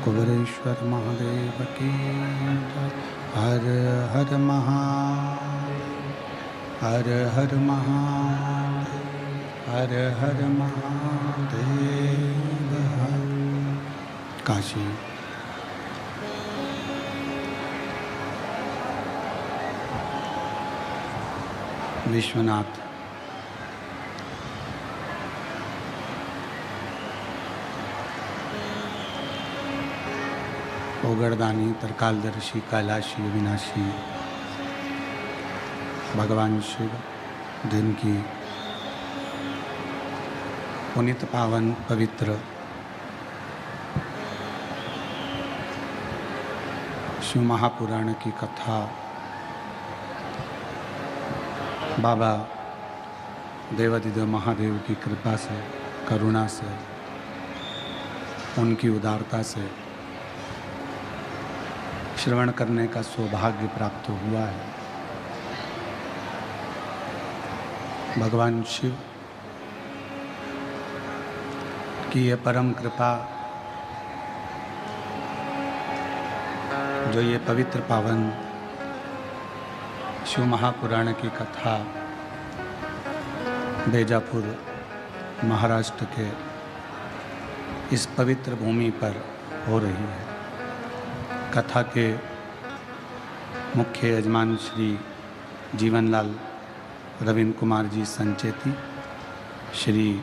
कुबेरेश्वर महादेव की जय। हर हर महादेव, हर हर महादेव, हर हर महादेव। काशी विश्वनाथ ओगरदानी तरकालदर्शी कैलाशी अविनाशी भगवान शिव जिनकी पुनित पावन पवित्र शिव महापुराण की कथा बाबा देवाधिदेव महादेव की कृपा से, करुणा से, उनकी उदारता से श्रवण करने का सौभाग्य प्राप्त हुआ है। भगवान शिव की ये परम कृपा जो ये पवित्र पावन शिव महापुराण की कथा बेजापुर महाराष्ट्र के इस पवित्र भूमि पर हो रही है। कथा के मुख्य यजमान श्री जीवनलाल रविंद्र कुमार जी संचेती, श्री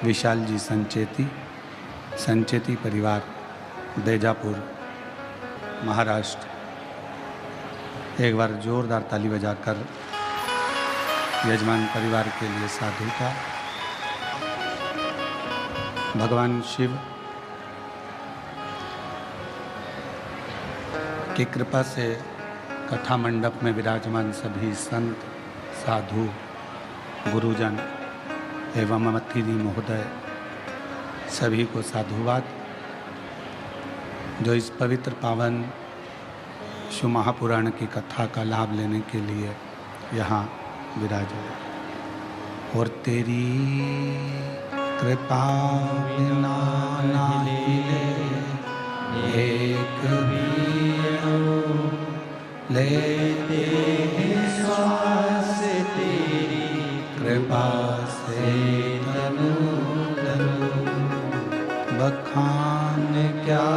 विशाल जी संचेती, संचेती परिवार बेजापुर महाराष्ट्र। एक बार जोरदार ताली बजाकर यजमान परिवार के लिए साधु का। भगवान शिव की कृपा से कथा मंडप में विराजमान सभी संत, साधु, गुरुजन एवं अतिथि महोदय सभी को साधुवाद, जो इस पवित्र पावन शिव महापुराण की कथा का लाभ लेने के लिए यहाँ विराजे। और तेरी कृपा बिना ना हिले एक भी लेते हैं श्वास, तेरी कृपा से तनु तनु। बखान क्या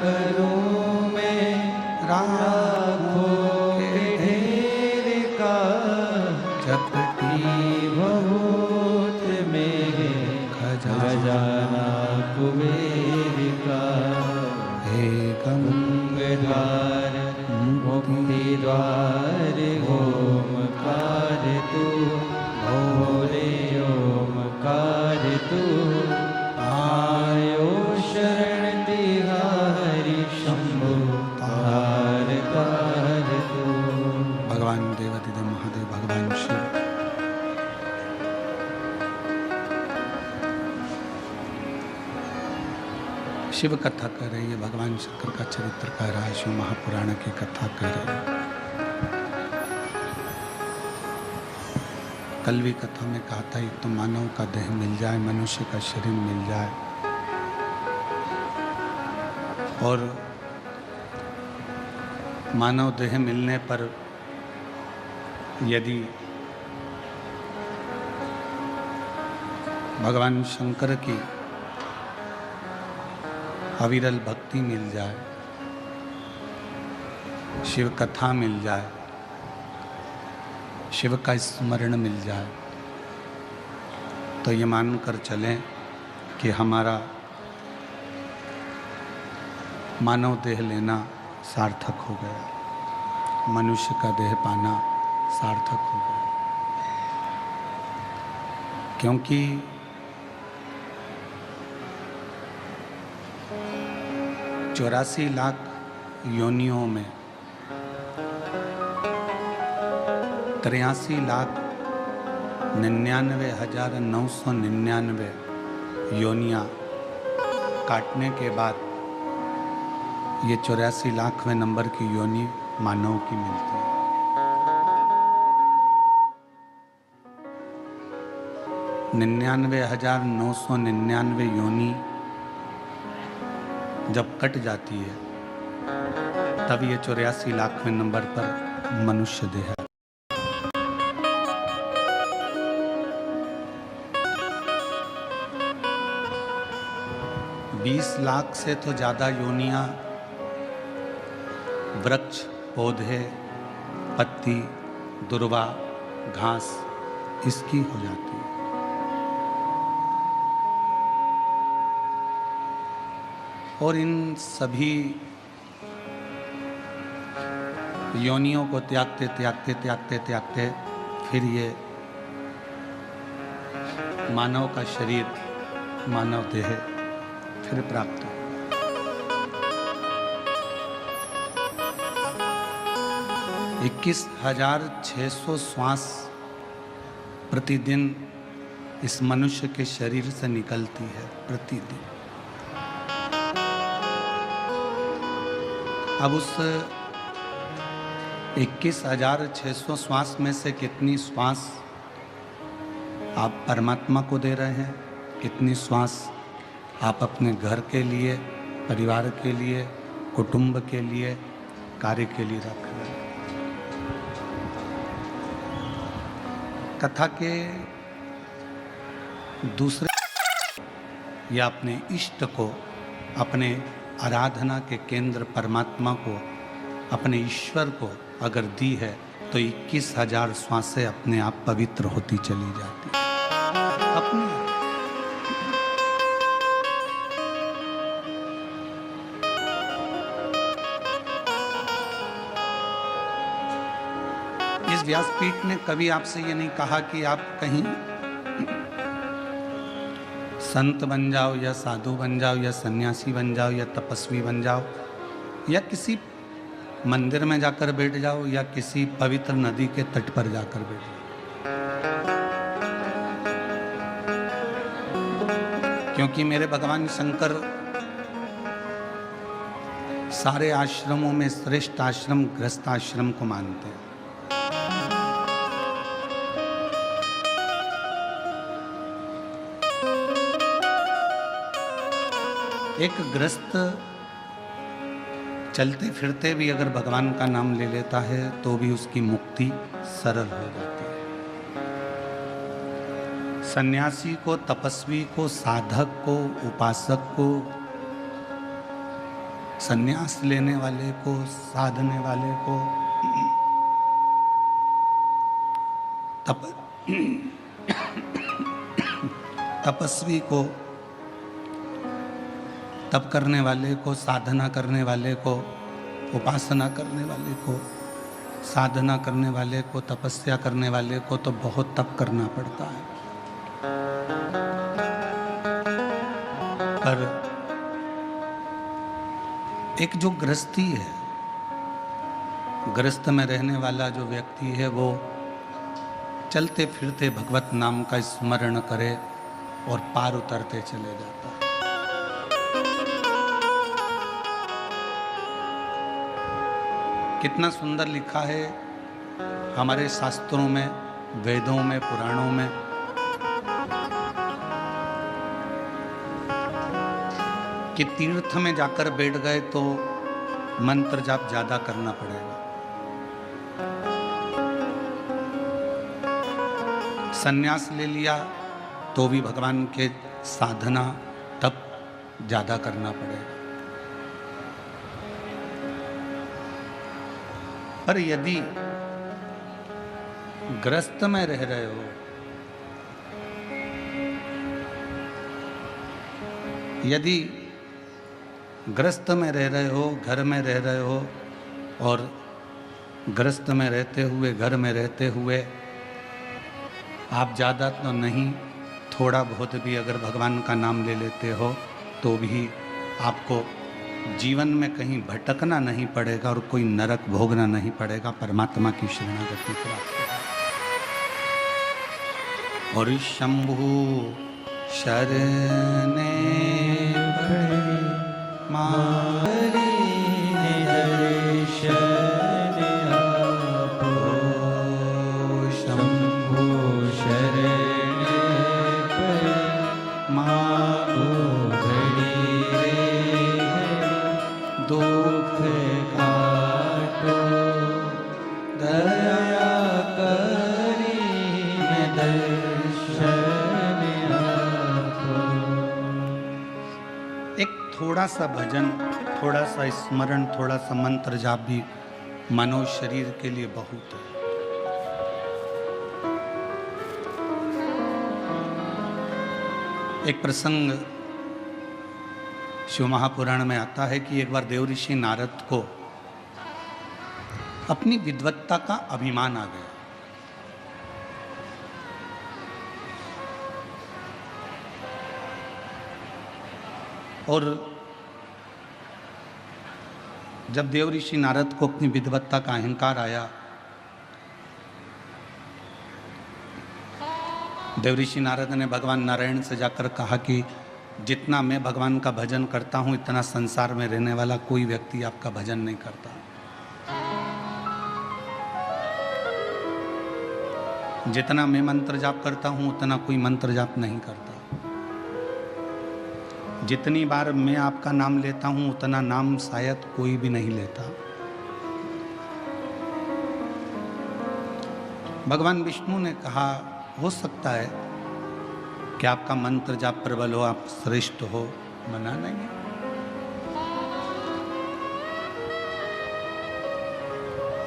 करूं मैं राखों के ढेर का, चपटी बहुत मेरे खजाना कुबेर का। हे गंगाधर मुक्ति द्वार ओमकार तू, भोले ओमकार तू। आयो शरण तिहारी शंभु तार तार तू। भगवान देवाधिदेव महादेव भगवान शिव शिव कथा कर रही है। भगवान शंकर का चरित्र कह रहा है, शिव महापुराण की कथा कर रही है। कल भी कथा में कहा था, एक तो मानव का देह मिल जाए, मनुष्य का शरीर मिल जाए, और मानव देह मिलने पर यदि भगवान शंकर की अविरल भक्ति मिल जाए, शिव कथा मिल जाए, शिव का स्मरण मिल जाए, तो ये मानकर चलें कि हमारा मानव देह लेना सार्थक हो गया, मनुष्य का देह पाना सार्थक हो गया। क्योंकि 84 लाख योनियों में 83,99,999 योनियां काटने के बाद ये 84 लाखवें नंबर की योनि मानव की मिलती है। 99,999 योनि जब कट जाती है तब ये 84 लाखवें नंबर पर मनुष्य देह है। 20 लाख से तो ज़्यादा योनियां वृक्ष, पौधे, पत्ती, दुर्वा, घास इसकी हो जाती है। और इन सभी योनियों को त्यागते त्यागते त्यागते त्यागते फिर ये मानव का शरीर, मानव देह फिर प्राप्त हो। इक्कीस 21,600 श्वास प्रतिदिन इस मनुष्य के शरीर से निकलती है प्रतिदिन। अब उस 21,600 श्वास में से कितनी श्वास आप परमात्मा को दे रहे हैं, कितनी श्वास आप अपने घर के लिए, परिवार के लिए, कुटुंब के लिए, कार्य के लिए रख रहे हैं। कथा के दूसरे या अपने इष्ट को, अपने आराधना के केंद्र परमात्मा को, अपने ईश्वर को अगर दी है तो 21,000 श्वासें अपने आप पवित्र होती चली जाती है अपने। इस व्यासपीठ ने कभी आपसे ये नहीं कहा कि आप कहीं संत बन जाओ या साधु बन जाओ या सन्यासी बन जाओ या तपस्वी बन जाओ या किसी मंदिर में जाकर बैठ जाओ या किसी पवित्र नदी के तट पर जाकर बैठ जाओ। क्योंकि मेरे भगवान शंकर सारे आश्रमों में श्रेष्ठ आश्रम गृहस्थ आश्रम को मानते हैं। एक गृहस्थ चलते फिरते भी अगर भगवान का नाम ले लेता है तो भी उसकी मुक्ति सरल हो जाती है। सन्यासी को, तपस्वी को, साधक को, उपासक को, सन्यास लेने वाले को, साधने वाले को, तपस्वी को, तप करने वाले को, साधना करने वाले को, उपासना करने वाले को, साधना करने वाले को, तपस्या करने वाले को तो बहुत तप करना पड़ता है। पर एक जो गृहस्थी है, गृहस्थ में रहने वाला जो व्यक्ति है वो चलते फिरते भगवत नाम का स्मरण करे और पार उतरते चले जाता है। कितना सुंदर लिखा है हमारे शास्त्रों में, वेदों में, पुराणों में कि तीर्थ में जाकर बैठ गए तो मंत्र जाप ज्यादा करना पड़ेगा, संन्यास ले लिया तो भी भगवान के साधना तप ज्यादा करना पड़ेगा। पर यदि गृहस्थ में रह रहे हो, यदि गृहस्थ में रह रहे हो, घर में रह रहे हो और गृहस्थ में रहते हुए, घर में रहते हुए आप ज़्यादा तो नहीं, थोड़ा बहुत भी अगर भगवान का नाम ले लेते हो तो भी आपको जीवन में कहीं भटकना नहीं पड़ेगा और कोई नरक भोगना नहीं पड़ेगा, परमात्मा की शरणागति प्राप्त होगी। और शंभु शरणे पड़े मारी दर्शन आपो, शंभु शरणे पड़े माओ घड़ी रे दुख काटो दया करी मैं दर्शन आपको। एक थोड़ा सा भजन, थोड़ा सा स्मरण, थोड़ा सा मंत्र जाप भी मानव शरीर के लिए बहुत है। एक प्रसंग शिव महापुराण में आता है कि एक बार देव ऋषि नारद को अपनी विद्वत्ता का अभिमान आ गया। और जब देव ऋषि नारद को अपनी विद्वत्ता का अहंकार आया, देव ऋषि नारद ने भगवान नारायण से जाकर कहा कि जितना मैं भगवान का भजन करता हूं, इतना संसार में रहने वाला कोई व्यक्ति आपका भजन नहीं करता। जितना मैं मंत्र जाप करता हूं, उतना कोई मंत्र जाप नहीं करता। जितनी बार मैं आपका नाम लेता हूं, उतना नाम शायद कोई भी नहीं लेता। भगवान विष्णु ने कहा, हो सकता है कि आपका मंत्र जाप प्रबल हो, आप श्रेष्ठ हो, मना नहीं।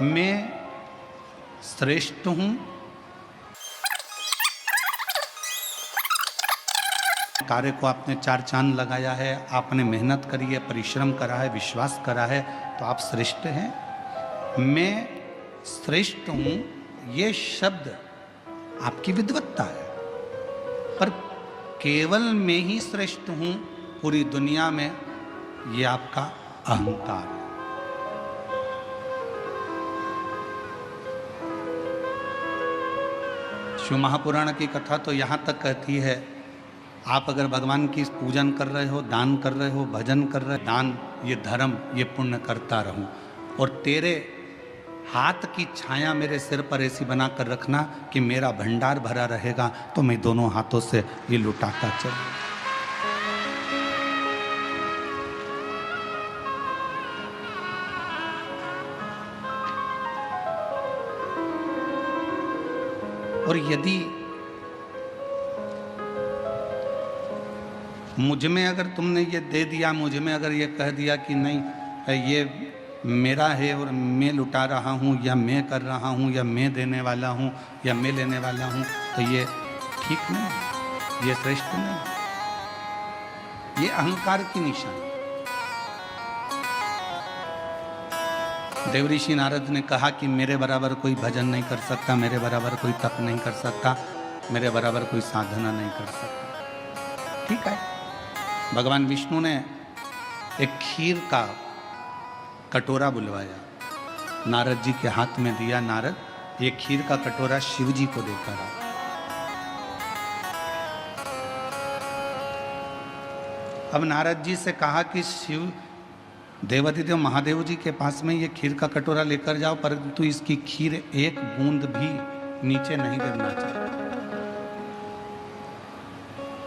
मैं श्रेष्ठ हूं, कार्य को आपने 4 चांद लगाया है, आपने मेहनत करी है, परिश्रम करा है, विश्वास करा है, तो आप श्रेष्ठ हैं। मैं श्रेष्ठ हूं, ये शब्द आपकी विद्वत्ता है, पर केवल मैं ही श्रेष्ठ हूं पूरी दुनिया में, ये आपका अहंकार है। शिव महापुराण की कथा तो यहां तक कहती है, आप अगर भगवान की पूजन कर रहे हो, दान कर रहे हो, भजन कर रहे हो, दान ये धर्म ये पुण्य करता रहूं, और तेरे हाथ की छाया मेरे सिर पर ऐसी बनाकर रखना कि मेरा भंडार भरा रहेगा, तो मैं दोनों हाथों से ये लुटाता चलूं। और यदि मुझ में अगर तुमने ये दे दिया, मुझ में अगर ये कह दिया कि नहीं ये मेरा है और मैं लुटा रहा हूँ, या मैं कर रहा हूँ, या मैं देने वाला हूँ, या मैं लेने वाला हूँ, तो ये ठीक नहीं, ये श्रेष्ठ नहीं, ये अहंकार की निशानी। देव ऋषि नारद ने कहा कि मेरे बराबर कोई भजन नहीं कर सकता, मेरे बराबर कोई तप नहीं कर सकता, मेरे बराबर कोई साधना नहीं कर सकता। ठीक है, भगवान विष्णु ने एक खीर का कटोरा बुलवाया, नारद जी के हाथ में दिया, नारद ये खीर का कटोरा शिव जी को देकर आओ। अब नारद जी से कहा कि शिव देवाधिदेव महादेव जी के पास में ये खीर का कटोरा लेकर जाओ, परंतु इसकी खीर एक बूंद भी नीचे नहीं गिरना चाहिए,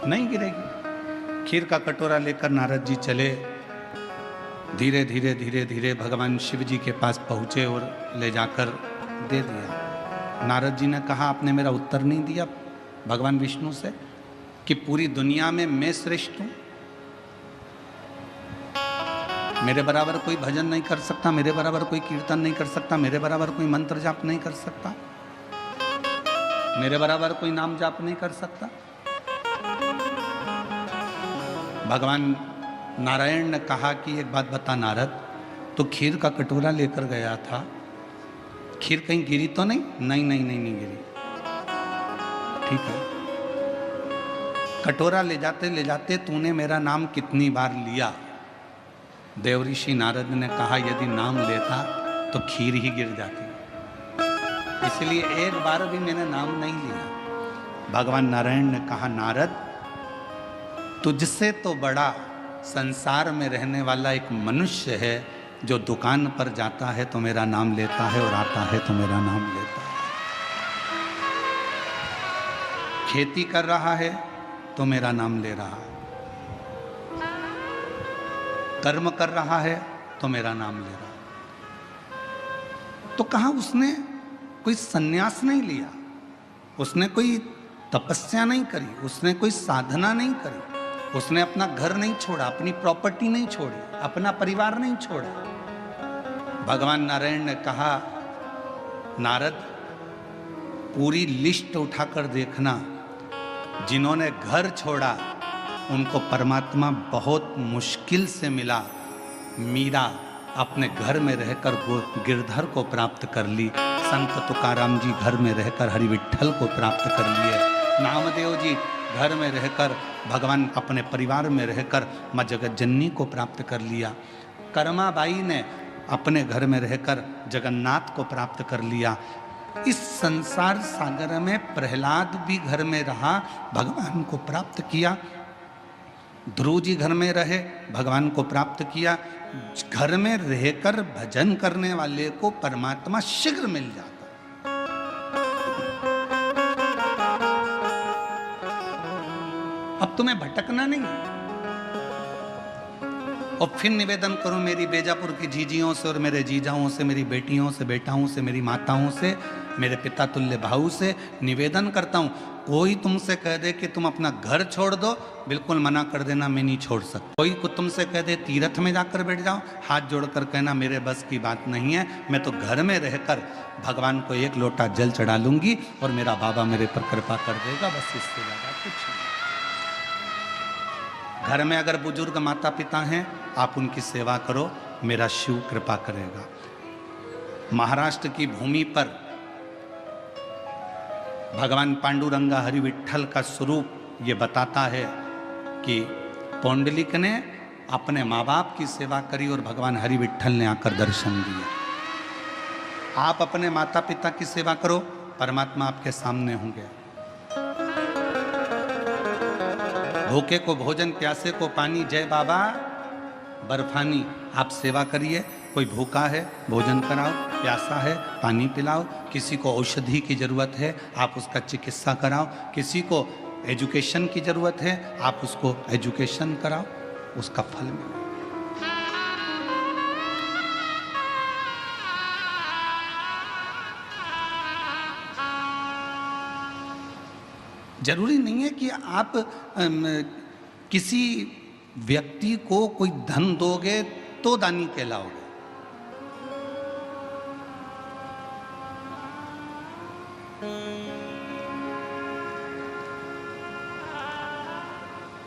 नहीं गिरेगी। खीर का कटोरा लेकर नारद जी चले, धीरे धीरे धीरे धीरे भगवान शिव जी के पास पहुंचे और ले जाकर दे दिया। नारद जी ने कहा, आपने मेरा उत्तर नहीं दिया भगवान विष्णु से कि पूरी दुनिया में मैं श्रेष्ठ हूं, मेरे बराबर कोई भजन नहीं कर सकता, मेरे बराबर कोई कीर्तन नहीं कर सकता, मेरे बराबर कोई मंत्र जाप नहीं कर सकता, मेरे बराबर कोई नाम जाप नहीं कर सकता। भगवान नारायण ने कहा कि एक बात बता नारद, तो खीर का कटोरा लेकर गया था, खीर कहीं गिरी तो नहीं? नहीं नहीं नहीं, नहीं गिरी। ठीक है, कटोरा ले जाते तूने मेरा नाम कितनी बार लिया? देव ऋषि नारद ने कहा, यदि नाम लेता तो खीर ही गिर जाती, इसलिए एक बार भी मैंने नाम नहीं लिया। भगवान नारायण ने कहा, नारद तुझसे तो बड़ा संसार में रहने वाला एक मनुष्य है जो दुकान पर जाता है तो मेरा नाम लेता है और आता है तो मेरा नाम लेता है, खेती कर रहा है तो मेरा नाम ले रहा है, कर्म कर रहा है तो मेरा नाम ले रहा। तो कहा उसने कोई सन्यास नहीं लिया, उसने कोई तपस्या नहीं करी, उसने कोई साधना नहीं करी, उसने अपना घर नहीं छोड़ा, अपनी प्रॉपर्टी नहीं छोड़ी, अपना परिवार नहीं छोड़ा। भगवान नारायण ने कहा, नारद पूरी लिस्ट उठाकर देखना, जिन्होंने घर छोड़ा उनको परमात्मा बहुत मुश्किल से मिला। मीरा अपने घर में रहकर वो गिरधर को प्राप्त कर ली, संत तुकाराम जी घर में रहकर हरि विठ्ठल को प्राप्त कर लिए, नामदेव जी घर में रहकर भगवान अपने परिवार में रहकर माँ जगत जननी को प्राप्त कर लिया, कर्माबाई ने अपने घर में रहकर जगन्नाथ को प्राप्त कर लिया। इस संसार सागर में प्रहलाद भी घर में रहा, भगवान को प्राप्त किया। ध्रुव जी घर में रहे, भगवान को प्राप्त किया। घर में रहकर भजन करने वाले को परमात्मा शीघ्र मिल जाता। अब तुम्हें भटकना नहीं। और फिर निवेदन करूं मेरी बेजापुर की जीजियों से और मेरे जीजाओं से, मेरी बेटियों से, बेटाओं से, मेरी माताओं से, मेरे पिता तुल्य भाऊ से निवेदन करता हूं, कोई तुमसे कह दे कि तुम अपना घर छोड़ दो, बिल्कुल मना कर देना, मैं नहीं छोड़ सकता। कोई तुमसे कह दे तीर्थ में जाकर बैठ जाओ, हाथ जोड़कर कहना मेरे बस की बात नहीं है, मैं तो घर में रहकर भगवान को एक लोटा जल चढ़ा लूंगी और मेरा बाबा मेरे पर कृपा कर देगा, बस इससे ज्यादा कुछ नहीं। घर में अगर बुजुर्ग माता पिता हैं, आप उनकी सेवा करो, मेरा शिव कृपा करेगा। महाराष्ट्र की भूमि पर भगवान पांडुरंगा हरि विठ्ठल का स्वरूप ये बताता है कि पौंडलिक ने अपने माँ बाप की सेवा करी और भगवान हरि विठ्ठल ने आकर दर्शन दिए। आप अपने माता पिता की सेवा करो, परमात्मा आपके सामने होंगे। भूखे को भोजन, प्यासे को पानी, जय बाबा बर्फानी। आप सेवा करिए, कोई भूखा है भोजन कराओ, प्यासा है पानी पिलाओ, किसी को औषधि की जरूरत है आप उसका चिकित्सा कराओ, किसी को एजुकेशन की जरूरत है आप उसको एजुकेशन कराओ, उसका फल मिले। जरूरी नहीं है कि आप किसी व्यक्ति को कोई धन दोगे तो दानी कहलाओगे।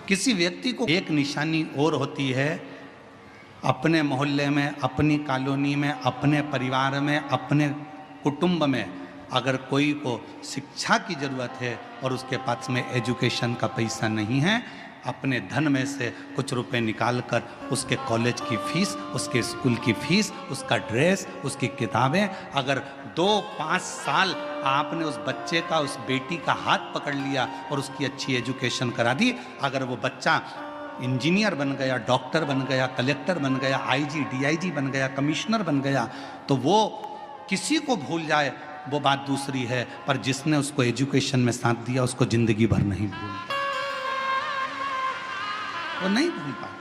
किसी व्यक्ति को एक निशानी और होती है, अपने मोहल्ले में, अपनी कॉलोनी में, अपने परिवार में, अपने कुटुंब में अगर कोई को शिक्षा की जरूरत है और उसके पास में एजुकेशन का पैसा नहीं है, अपने धन में से कुछ रुपए निकाल कर उसके कॉलेज की फीस, उसके स्कूल की फीस, उसका ड्रेस, उसकी किताबें, अगर 2-5 साल आपने उस बच्चे का, उस बेटी का हाथ पकड़ लिया और उसकी अच्छी एजुकेशन करा दी, अगर वो बच्चा इंजीनियर बन गया, डॉक्टर बन गया, कलेक्टर बन गया, आईजी, डीआईजी बन गया, कमिश्नर बन गया, तो वो किसी को भूल जाए वो बात दूसरी है, पर जिसने उसको एजुकेशन में साथ दिया उसको जिंदगी भर नहीं भूलता, वो नहीं भूल पाता।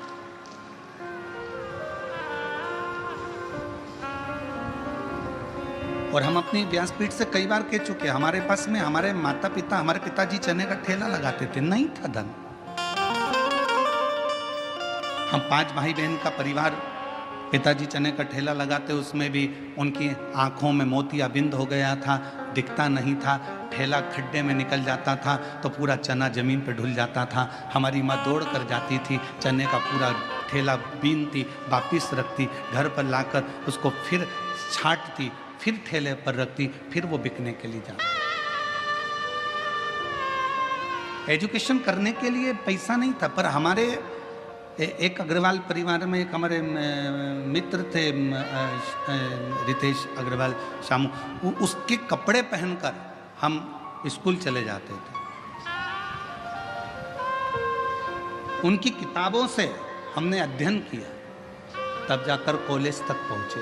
और हम अपनी व्यासपीठ से कई बार कह चुके, हमारे पास में हमारे माता पिता, हमारे पिताजी चने का ठेला लगाते थे, नहीं था धन। हम 5 भाई बहन का परिवार, पिताजी चने का ठेला लगाते, उसमें भी उनकी आंखों में मोतियाबिंद हो गया था, दिखता नहीं था, ठेला खड्डे में निकल जाता था तो पूरा चना जमीन पर ढुल जाता था। हमारी माँ दौड़ कर जाती थी, चने का पूरा ठेला बीनती, वापिस रखती, घर पर लाकर उसको फिर छांटती, फिर ठेले पर रखती, फिर वो बिकने के लिए जाती। एजुकेशन करने के लिए पैसा नहीं था, पर हमारे एक अग्रवाल परिवार में एक हमारे मित्र थे, रितेश अग्रवाल शामू, उसके कपड़े पहनकर हम स्कूल चले जाते थे। उनकी किताबों से हमने अध्ययन किया, तब जाकर कॉलेज तक पहुंचे।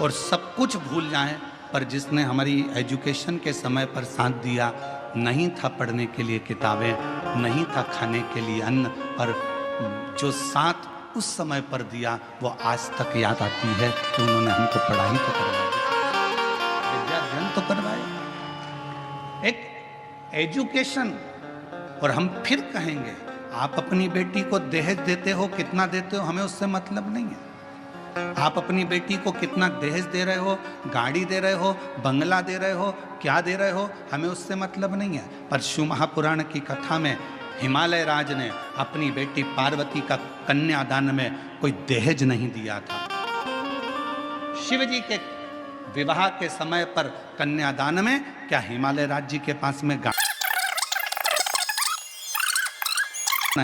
और सब कुछ भूल जाएं, पर जिसने हमारी एजुकेशन के समय पर साथ दिया, नहीं था पढ़ने के लिए किताबें, नहीं था खाने के लिए अन्न, पर जो साथ उस समय पर दिया वो आज तक याद आती है कि उन्होंने हमको पढ़ाई तो करवाई, विद्या अध्ययन तो करवाया, एक एजुकेशन। और हम फिर कहेंगे आप अपनी बेटी को दहेज देते हो, कितना देते हो, हमें उससे मतलब नहीं है। आप अपनी बेटी को कितना दहेज दे रहे हो, गाड़ी दे रहे हो, बंगला दे रहे हो, क्या दे रहे हो, हमें उससे मतलब नहीं है। पर शिव महापुराण की कथा में हिमालय राज ने अपनी बेटी पार्वती का कन्यादान में कोई दहेज नहीं दिया था। शिव जी के विवाह के समय पर कन्यादान में क्या हिमालय राज जी के पास में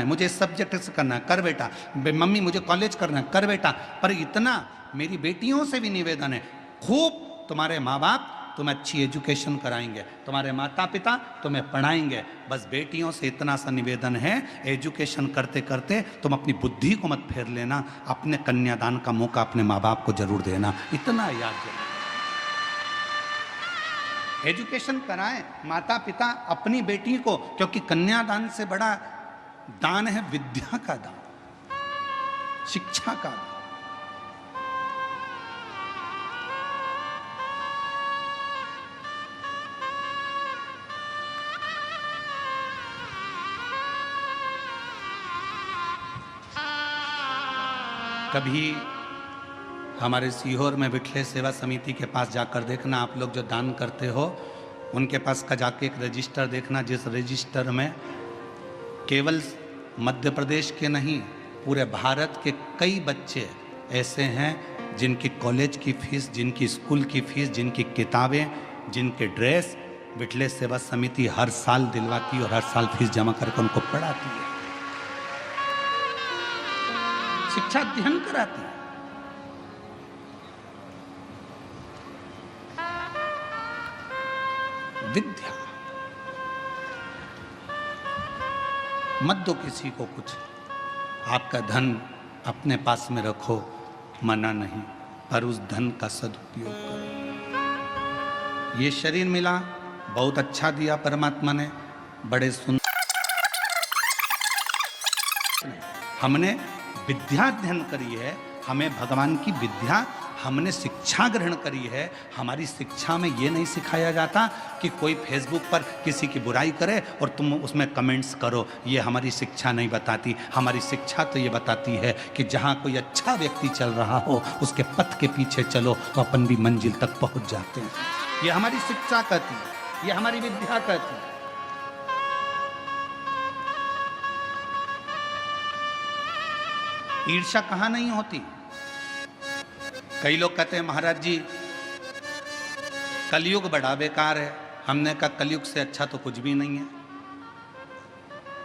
मुझे इस सब्जेक्ट से करना है, कर बेटा, मम्मी मुझे कॉलेज करना है, कर बेटा। पर इतना मेरी बेटियों से भी निवेदन है, खूब तुम्हारे माँ बाप तुम्हें अच्छी एजुकेशन कराएंगे, तुम्हारे माता पिता तुम्हें पढ़ाएंगे, बस बेटियों से इतना सा निवेदन है, एजुकेशन करते करते तुम अपनी बुद्धि को मत फेर लेना, अपने कन्यादान का मौका अपने माँ बाप को जरूर देना, इतना याद रखना। एजुकेशन कराएं माता पिता अपनी बेटी को, क्योंकि कन्यादान से बड़ा दान है विद्या का दान, शिक्षा का दान। कभी हमारे सीहोर में विठले सेवा समिति के पास जाकर देखना, आप लोग जो दान करते हो उनके पास का जाके एक रजिस्टर देखना, जिस रजिस्टर में केवल मध्य प्रदेश के नहीं पूरे भारत के कई बच्चे ऐसे हैं जिनकी कॉलेज की फीस, जिनकी स्कूल की फीस, जिनकी किताबें, जिनके ड्रेस विठले सेवा समिति हर साल दिलवाती और हर साल फीस जमा करके उनको पढ़ाती है, शिक्षा अध्ययन कराती है। विद्या मत दो किसी को कुछ, आपका धन अपने पास में रखो, मना नहीं, पर उस धन का सदुपयोग करो। ये शरीर मिला, बहुत अच्छा दिया परमात्मा ने, बड़े सुंदर, हमने विद्या अध्ययन करी है, हमें भगवान की विद्या, हमने शिक्षा ग्रहण करी है। हमारी शिक्षा में ये नहीं सिखाया जाता कि कोई फेसबुक पर किसी की बुराई करे और तुम उसमें कमेंट्स करो, ये हमारी शिक्षा नहीं बताती। हमारी शिक्षा तो ये बताती है कि जहाँ कोई अच्छा व्यक्ति चल रहा हो उसके पथ के पीछे चलो तो अपन भी मंजिल तक पहुँच जाते हैं। ये हमारी शिक्षा कहती है, ये हमारी विद्या कहती है। ईर्ष्या कहाँ नहीं होती। कई लोग कहते हैं महाराज जी कलयुग बड़ा बेकार है, हमने कहा कलयुग से अच्छा तो कुछ भी नहीं है।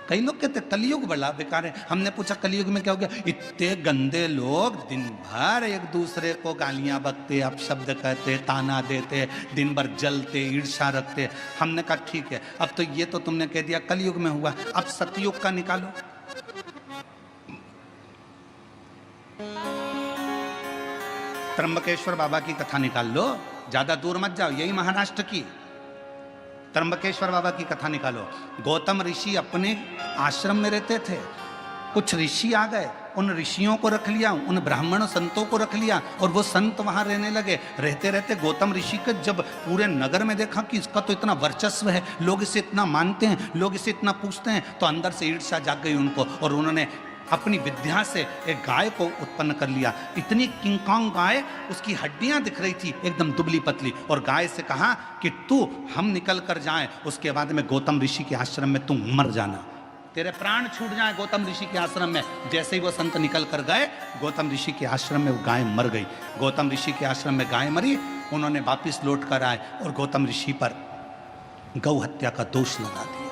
कई लोग कहते हैं कलयुग बड़ा बेकार है, हमने पूछा कलयुग में क्या हो गया। इतने गंदे लोग दिन भर एक दूसरे को गालियां बकते, अपशब्द कहते, ताना देते, दिन भर जलते, ईर्ष्या रखते। हमने कहा ठीक है, अब तो ये तो तुमने कह दिया कलयुग में हुआ, अब सतयुग का निकालो। त्र्यंबकेश्वर बाबा की कथा निकाल लो, ज्यादा दूर मत जाओ, यही महाराष्ट्र की त्र्यंबकेश्वर बाबा की कथा निकालो। गौतम ऋषि अपने आश्रम में रहते थे, कुछ ऋषि आ गए, उन ऋषियों को रख लिया, उन ब्राह्मण संतों को रख लिया और वो संत वहां रहने लगे। रहते रहते गौतम ऋषि के जब पूरे नगर में देखा कि इसका तो इतना वर्चस्व है, लोग इसे इतना मानते हैं, लोग इसे इतना पूछते हैं, तो अंदर से ईर्ष्या जाग गई उनको और उन्होंने अपनी विद्या से एक गाय को उत्पन्न कर लिया। इतनी किंगकॉन्ग गाय, उसकी हड्डियां दिख रही थी एकदम दुबली पतली, और गाय से कहा कि तू हम निकल कर जाएं, उसके बाद में गौतम ऋषि के आश्रम में तू मर जाना, तेरे प्राण छूट जाए गौतम ऋषि के आश्रम में। जैसे ही वो संत निकल कर गए गौतम ऋषि के आश्रम में वो गाय मर गई। गौतम ऋषि के आश्रम में गाय मरी, उन्होंने वापिस लौट कर आए और गौतम ऋषि पर गौ हत्या का दोष लगा दिया।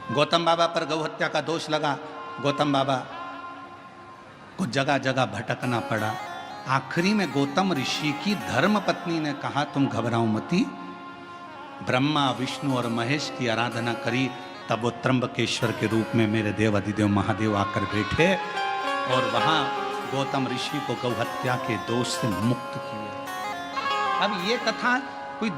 गौतम बाबा पर गौ हत्या का दोष लगा, गौतम बाबा को जगह जगह भटकना पड़ा। आखिरी में गौतम ऋषि की धर्म पत्नी ने कहा तुम घबराओ मती, ब्रह्मा विष्णु और महेश की आराधना करी, तब वो त्र्यंबकेश्वर के रूप में मेरे देव अधिदेव महादेव आकर बैठे और वहां गौतम ऋषि को गौ हत्या के दोष से मुक्त किया। अब ये कथा कोई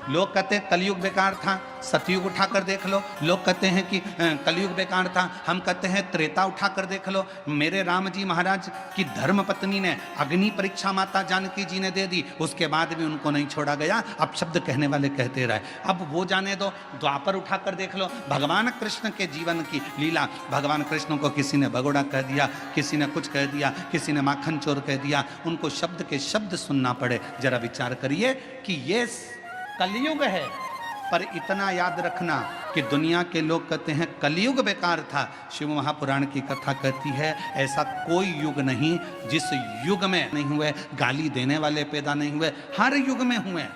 लोग कहते हैं कलयुग बेकार था, सतयुग उठाकर देख लो। लोग कहते हैं कि कलयुग बेकार था, हम कहते हैं त्रेता उठाकर देख लो। मेरे राम जी महाराज की धर्म पत्नी ने अग्नि परीक्षा माता जानकी जी ने दे दी, उसके बाद भी उनको नहीं छोड़ा गया। अब शब्द कहने वाले कहते रहे, अब वो जाने दो। द्वापर उठाकर देख लो, भगवान कृष्ण के जीवन की लीला। भगवान कृष्ण को किसी ने भगोड़ा कह दिया, किसी ने कुछ कह दिया, किसी ने माखन चोर कह दिया, उनको शब्द के शब्द सुनना पड़े। जरा विचार करिए कि ये कलयुग है, पर इतना याद रखना कि दुनिया के लोग कहते हैं कलयुग बेकार था। शिव महापुराण की कथा कहती है ऐसा कोई युग नहीं जिस युग में नहीं हुए गाली देने वाले पैदा नहीं हुए, हर युग में हुए।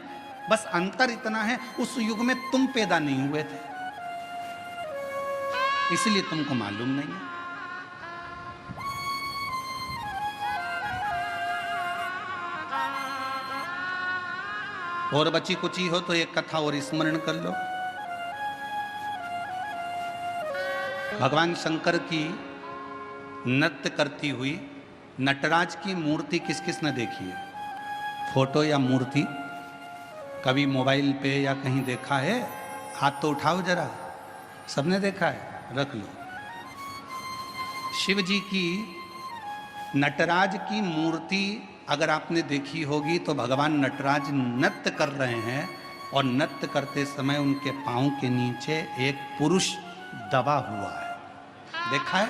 बस अंतर इतना है उस युग में तुम पैदा नहीं हुए थे, इसलिए तुमको मालूम नहीं है। और बची कुची हो तो एक कथा और स्मरण कर लो। भगवान शंकर की नृत्य करती हुई नटराज की मूर्ति किस किस ने देखी है? फोटो या मूर्ति कभी मोबाइल पे या कहीं देखा है? हाथ तो उठाओ जरा, सबने देखा है, रख लो। शिव जी की नटराज की मूर्ति अगर आपने देखी होगी तो भगवान नटराज नृत्य कर रहे हैं और नृत्य करते समय उनके पांव के नीचे एक पुरुष दबा हुआ है। देखा है?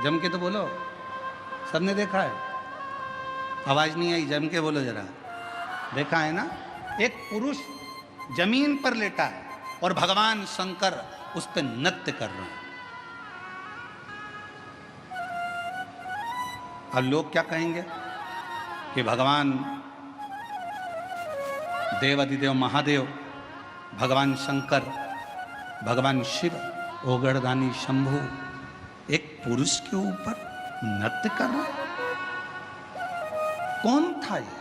जम के तो बोलो, सबने देखा है? आवाज नहीं आई, जम के बोलो जरा। देखा है ना? एक पुरुष जमीन पर लेटा है और भगवान शंकर उस पर नृत्य कर रहे हैं। अब लोग क्या कहेंगे कि भगवान देवाधिदेव महादेव, भगवान शंकर, भगवान शिव, ओगड़दानी शंभु एक पुरुष के ऊपर नृत्य कर रहा है। कौन था ये?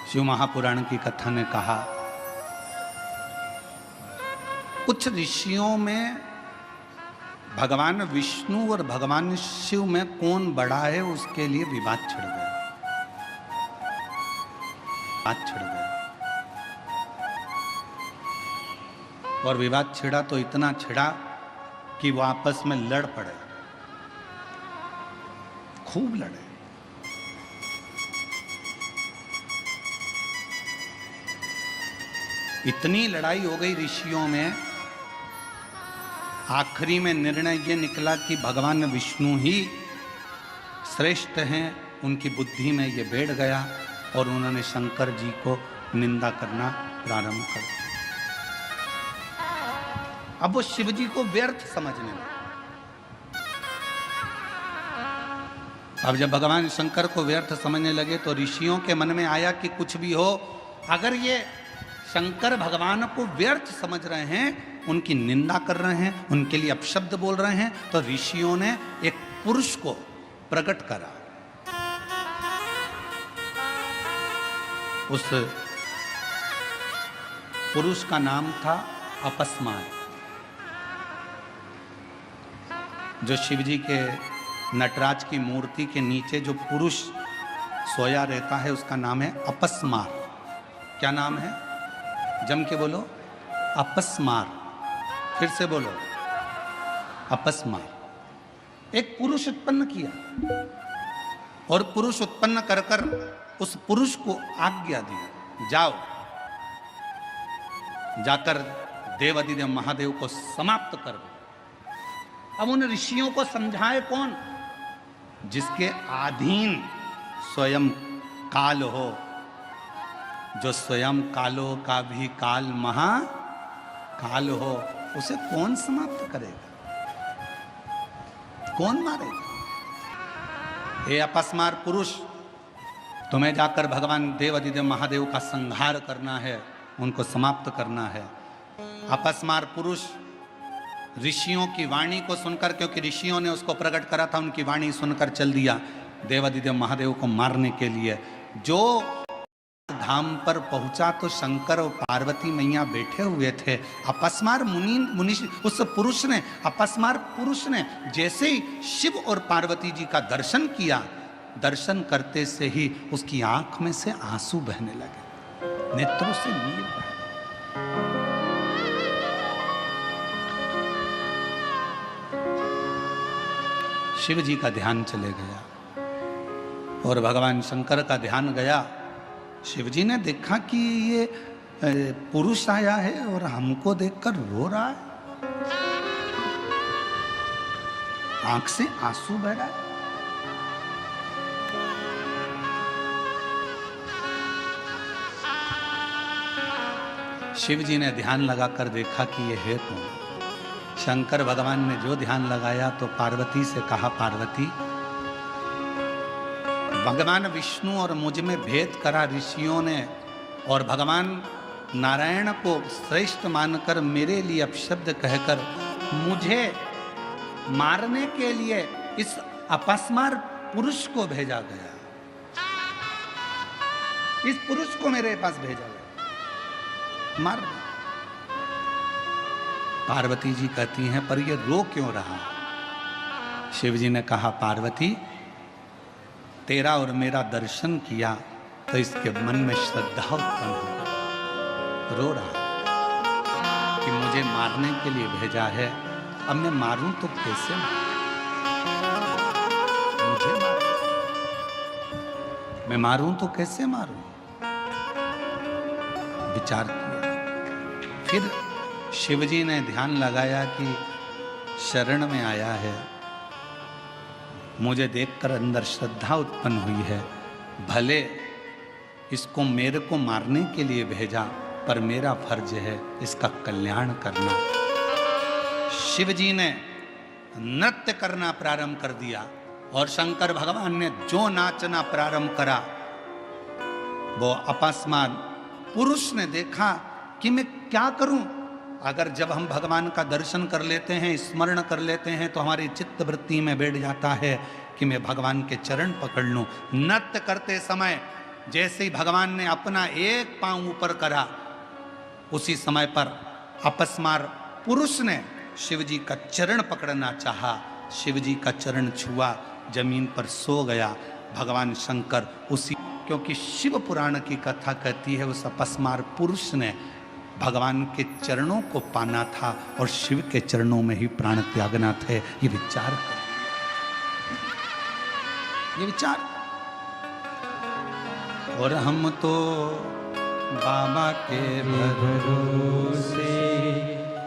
शिव महापुराण की कथा ने कहा कुछ ऋषियों में भगवान विष्णु और भगवान शिव में कौन बड़ा है उसके लिए विवाद छिड़ गया। और विवाद छिड़ा तो इतना छिड़ा कि वो आपस में लड़ पड़े, खूब लड़े। इतनी लड़ाई हो गई ऋषियों में, आखिरी में निर्णय ये निकला कि भगवान विष्णु ही श्रेष्ठ हैं। उनकी बुद्धि में ये बैठ गया और उन्होंने शंकर जी को निंदा करना प्रारंभ कर दिया। अब वो शिव जी को व्यर्थ समझने लगे। अब जब भगवान शंकर को व्यर्थ समझने लगे तो ऋषियों के मन में आया कि कुछ भी हो, अगर ये शंकर भगवान को व्यर्थ समझ रहे हैं, उनकी निंदा कर रहे हैं, उनके लिए अपशब्द बोल रहे हैं, तो ऋषियों ने एक पुरुष को प्रकट करा। उस पुरुष का नाम था अपस्मार। जो शिवजी के नटराज की मूर्ति के नीचे जो पुरुष सोया रहता है उसका नाम है अपस्मार। क्या नाम है? जम के बोलो, अपस्मार। फिर से बोलो, अपस्मार। एक पुरुष उत्पन्न किया और पुरुष उत्पन्न कर कर उस पुरुष को आज्ञा दी, जाओ जाकर देवाधिदेव महादेव को समाप्त कर दो। अब उन ऋषियों को समझाए कौन? जिसके अधीन स्वयं काल हो, जो स्वयं कालो का भी काल महाकाल हो, उसे कौन समाप्त करेगा? कौन मारेगा? हे अपस्मार पुरुष, तुम्हें जाकर भगवान देवाधिदेव महादेव का संहार करना है, उनको समाप्त करना है। अपस्मार पुरुष ऋषियों की वाणी को सुनकर, क्योंकि ऋषियों ने उसको प्रकट करा था, उनकी वाणी सुनकर चल दिया देवाधिदेव महादेव को मारने के लिए। जो धाम पर पहुंचा तो शंकर और पार्वती मैया बैठे हुए थे। अपस्मार मुनि उस पुरुष ने, अपस्मार पुरुष ने जैसे ही शिव और पार्वती जी का दर्शन किया, दर्शन करते से ही उसकी आंख में से आंसू बहने लगे, नेत्रों से नीर बहे। शिव जी का ध्यान चले गया और भगवान शंकर का ध्यान गया। शिव जी ने देखा कि ये पुरुष आया है और हमको देखकर रो रहा है, आंख से आंसू बह रहा है। शिव जी ने ध्यान लगाकर देखा कि ये है कौन। शंकर भगवान ने जो ध्यान लगाया तो पार्वती से कहा, पार्वती, भगवान विष्णु और मुझ में भेद करा ऋषियों ने और भगवान नारायण को श्रेष्ठ मानकर मेरे लिए अपशब्द कहकर मुझे मारने के लिए इस अपस्मार पुरुष को भेजा गया। इस पुरुष को मेरे पास भेजा गया मार। पार्वती जी कहती हैं, पर ये रो क्यों रहा? शिव जी ने कहा, पार्वती, तेरा और मेरा दर्शन किया तो इसके मन में श्रद्धा उत्पन्न हो गई, रो रहा कि मुझे मारने के लिए भेजा है, अब मैं मारूं तो कैसे मुझे मारूं? मैं मारूं तो कैसे मारूं? विचार किया। फिर शिवजी ने ध्यान लगाया कि शरण में आया है, मुझे देखकर अंदर श्रद्धा उत्पन्न हुई है, भले इसको मेरे को मारने के लिए भेजा पर मेरा फर्ज है इसका कल्याण करना। शिव जी ने नृत्य करना प्रारंभ कर दिया और शंकर भगवान ने जो नाचना प्रारंभ करा, वो अपस्मार पुरुष ने देखा कि मैं क्या करूं। अगर जब हम भगवान का दर्शन कर लेते हैं, स्मरण कर लेते हैं, तो हमारी चित्त वृत्ति में बैठ जाता है कि मैं भगवान के चरण पकड़ लूं। नृत्य करते समय जैसे ही भगवान ने अपना एक पांव ऊपर करा, उसी समय पर अपस्मार पुरुष ने शिवजी का चरण पकड़ना चाहा। शिवजी का चरण छुआ, जमीन पर सो गया। भगवान शंकर उसी, क्योंकि शिव पुराण की कथा कहती है उस अपस्मार पुरुष ने भगवान के चरणों को पाना था और शिव के चरणों में ही प्राण त्यागना थे। ये विचार करें, ये विचार। और हम तो बाबा के भरोसे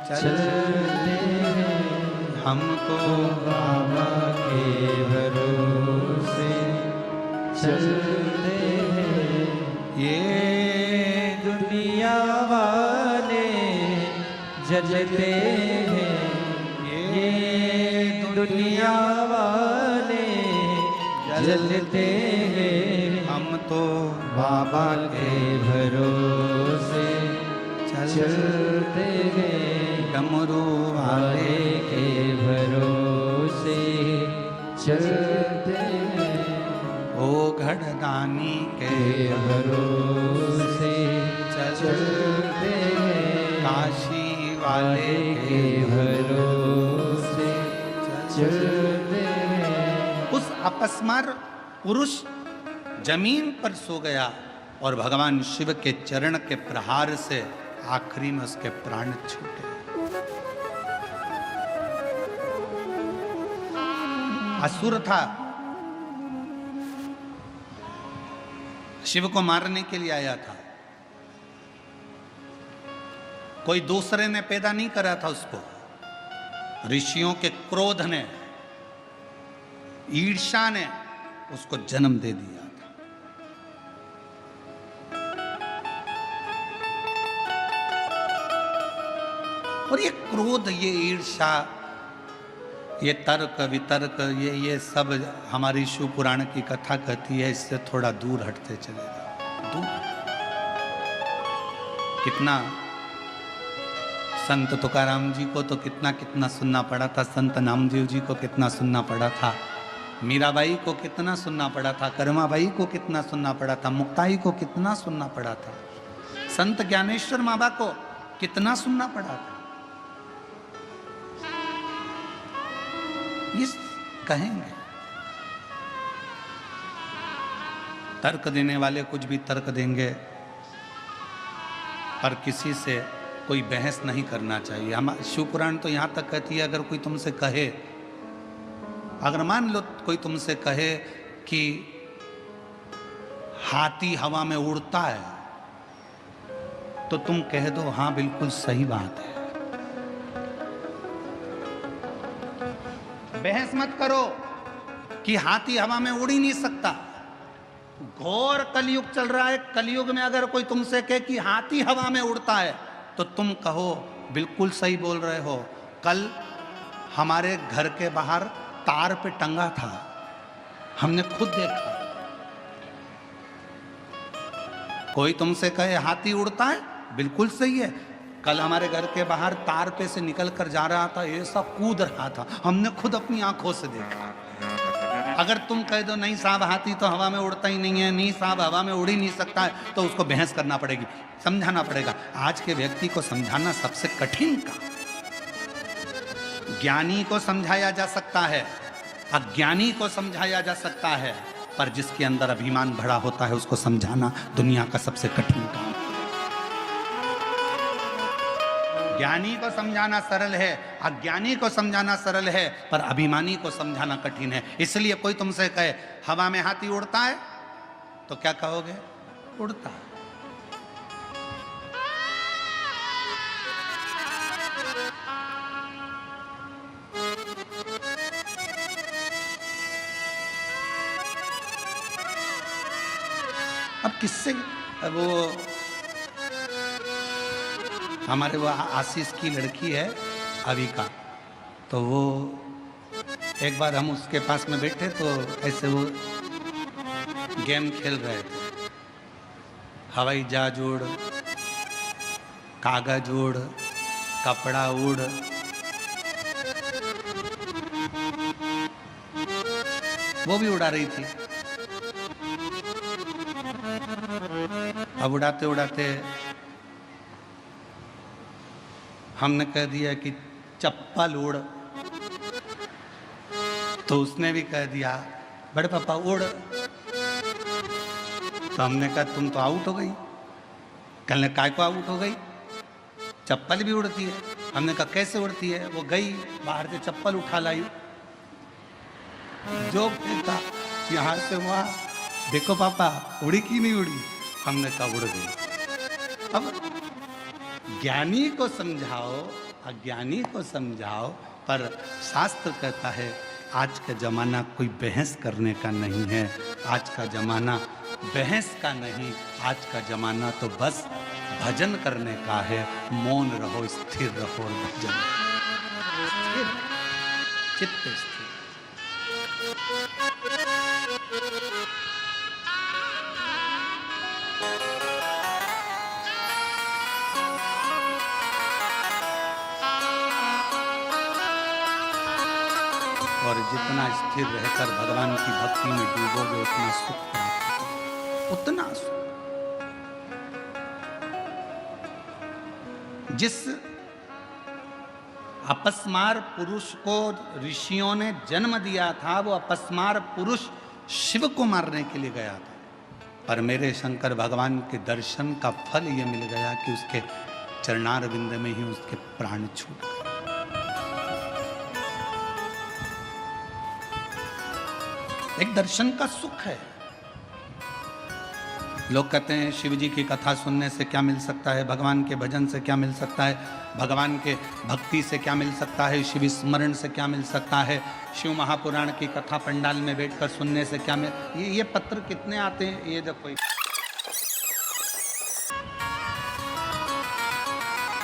चलते हैं, हम तो बाबा के भरोसे चलते हैं। ये दुनिया वाले जलते हैं, ये दुनिया वाले जलते हैं, हम तो बाबा के भरोसे चलते हैं, डमरू वाले के भरोसे चलते हैं, ओ घड़दानी के भरोसे चलते हैं, काशी वाले के भरोसे चलते हैं। उस अपस्मार पुरुष जमीन पर सो गया और भगवान शिव के चरण के प्रहार से आखिरी में उसके प्राण छूटे। असुर था, शिव को मारने के लिए आया था। कोई दूसरे ने पैदा नहीं करा था उसको, ऋषियों के क्रोध ने, ईर्ष्या ने उसको जन्म दे दिया था। और ये क्रोध, ये ईर्ष्या, ये तर्क वितर्क, ये सब हमारी शिव पुराण की कथा कहती है, इससे थोड़ा दूर हटते चले जाओ। दूर कितना संत तुकाराम जी को तो कितना कितना सुनना पड़ा था, संत नामदेव जी को कितना सुनना पड़ा था, मीराबाई को कितना सुनना पड़ा था, कर्माबाई को कितना सुनना पड़ा था, मुक्ताई को कितना सुनना पड़ा था, संत ज्ञानेश्वर बाबा को कितना सुनना पड़ा था। ये कहेंगे तर्क देने वाले कुछ भी तर्क देंगे, पर किसी से कोई बहस नहीं करना चाहिए। हम शिवपुराण तो यहाँ तक कहती है, अगर कोई तुमसे कहे, अगर मान लो कोई तुमसे कहे कि हाथी हवा में उड़ता है, तो तुम कह दो हाँ बिल्कुल सही बात है। बहस मत करो कि हाथी हवा में उड़ ही नहीं सकता। घोर कलयुग चल रहा है, कलयुग में अगर कोई तुमसे कहे कि हाथी हवा में उड़ता है, तो तुम कहो बिल्कुल सही बोल रहे हो। कल हमारे घर के बाहर तार पे टंगा था, हमने खुद देखा। कोई तुमसे कहे हाथी उड़ता है, बिल्कुल सही है। कल हमारे घर के बाहर तार पे से निकल कर जा रहा था, ऐसा कूद रहा था, हमने खुद अपनी आंखों से देखा। अगर तुम कह दो नहीं साहब हाथी तो हवा में उड़ता ही नहीं है, नहीं साहब हवा में उड़ ही नहीं सकता है, तो उसको बहस करना पड़ेगी, समझाना पड़ेगा। आज के व्यक्ति को समझाना सबसे कठिन काम। ज्ञानी को समझाया जा सकता है, अज्ञानी को समझाया जा सकता है, पर जिसके अंदर अभिमान भरा होता है उसको समझाना दुनिया का सबसे कठिन काम। ज्ञानी को समझाना सरल है, अज्ञानी को समझाना सरल है, पर अभिमानी को समझाना कठिन है। इसलिए कोई तुमसे कहे हवा में हाथी उड़ता है, तो क्या कहोगे? उड़ता है। अब किससे वो हमारे वो आशीष की लड़की है अविका, तो वो एक बार हम उसके पास में बैठे तो ऐसे वो गेम खेल रहे थे, हवाई जहाज उड़, कागज उड़, कपड़ा उड़, वो भी उड़ा रही थी। अब उड़ाते उड़ाते हमने कह दिया कि चप्पल उड़, तो उसने भी कह दिया बड़े पापा उड़। तो हमने कहा तुम तो आउट हो गई। कहने काय को आउट हो गई? चप्पल भी उड़ती है। हमने कहा कैसे उड़ती है? वो गई बाहर से चप्पल उठा लाई, जो फेंका यहाँ से वहाँ, देखो पापा उड़ी कि नहीं उड़ी? हमने कहा उड़ गई। अब ज्ञानी को समझाओ, अज्ञानी को समझाओ, पर शास्त्र कहता है आज का जमाना कोई बहस करने का नहीं है। आज का जमाना बहस का नहीं, आज का जमाना तो बस भजन करने का है। मौन रहो, स्थिर रहो और भजन, स्थिर चित्त स्थिर। और जितना स्थिर रहकर भगवान की भक्ति में डूबोगे उतना सुख प्राप्त होगा, उतना सुख। जिस अपस्मार पुरुष को ऋषियों ने जन्म दिया था, वो अपस्मार पुरुष शिव को मारने के लिए गया था, पर मेरे शंकर भगवान के दर्शन का फल ये मिल गया कि उसके चरणारविंद में ही उसके प्राण छूट गए। एक दर्शन का सुख है। लोग कहते हैं शिव जी की कथा सुनने से क्या मिल सकता है, भगवान के भजन से क्या मिल सकता है, भगवान के भक्ति से क्या मिल सकता है, शिव स्मरण से क्या मिल सकता है, शिव महापुराण की कथा पंडाल में बैठकर सुनने से क्या मिल। ये पत्र कितने आते हैं, ये देखो।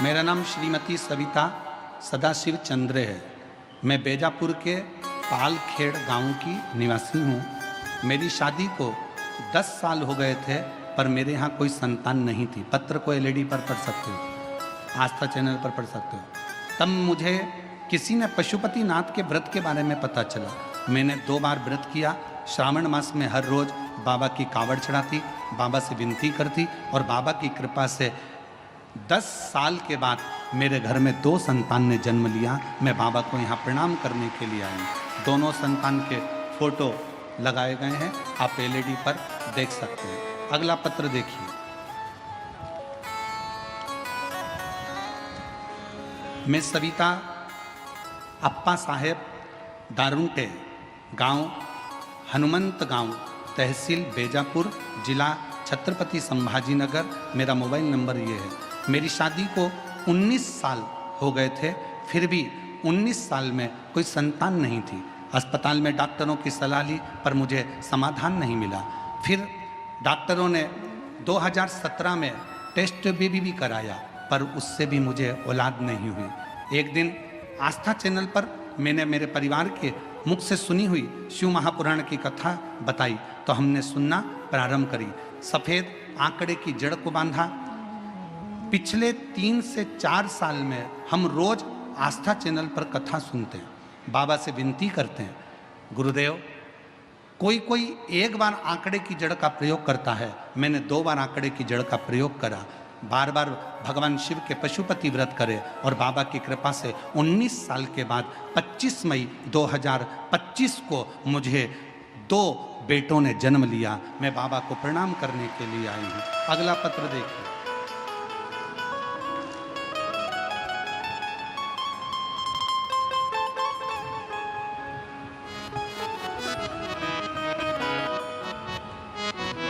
मेरा नाम श्रीमती सविता सदाशिव चंद्र है। मैं बेजापुर के पालखेड़ गांव की निवासी हूँ। मेरी शादी को 10 साल हो गए थे, पर मेरे यहाँ कोई संतान नहीं थी। पत्र को एलईडी पर पढ़ सकते हो, आस्था चैनल पर पढ़ सकते हो। तब मुझे किसी ने पशुपति नाथ के व्रत के बारे में पता चला। मैंने 2 बार व्रत किया। श्रावण मास में हर रोज बाबा की कावड़ चढ़ाती, बाबा से विनती करती, और बाबा की कृपा से 10 साल के बाद मेरे घर में 2 संतान ने जन्म लिया। मैं बाबा को यहाँ प्रणाम करने के लिए आई। दोनों संतान के फोटो लगाए गए हैं, आप एलईडी पर देख सकते हैं। अगला पत्र देखिए। मैं सविता अप्पा साहेब दारुंटे, गांव हनुमंत गांव, तहसील बेजापुर, जिला छत्रपति संभाजी नगर। मेरा मोबाइल नंबर ये है। मेरी शादी को 19 साल हो गए थे, फिर भी 19 साल में कोई संतान नहीं थी। अस्पताल में डॉक्टरों की सलाह ली पर मुझे समाधान नहीं मिला। फिर डॉक्टरों ने 2017 में टेस्ट भी कराया पर उससे भी मुझे औलाद नहीं हुई। एक दिन आस्था चैनल पर मैंने मेरे परिवार के मुख से सुनी हुई शिव महापुराण की कथा बताई तो हमने सुनना प्रारंभ करी। सफ़ेद आंकड़े की जड़ को बांधा। पिछले 3 से 4 साल में हम रोज आस्था चैनल पर कथा सुनते हैं। बाबा से विनती करते हैं, गुरुदेव कोई एक बार आंकड़े की जड़ का प्रयोग करता है, मैंने 2 बार आंकड़े की जड़ का प्रयोग करा। बार बार भगवान शिव के पशुपति व्रत करे और बाबा की कृपा से 19 साल के बाद 25 मई 2025 को मुझे 2 बेटों ने जन्म लिया। मैं बाबा को प्रणाम करने के लिए आई हूँ। अगला पत्र देखिए।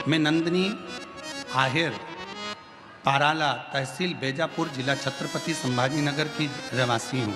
मैं नंदनी आहेर, पाराला, तहसील बेजापुर, जिला छत्रपति संभाजी नगर की रहवासी हूँ।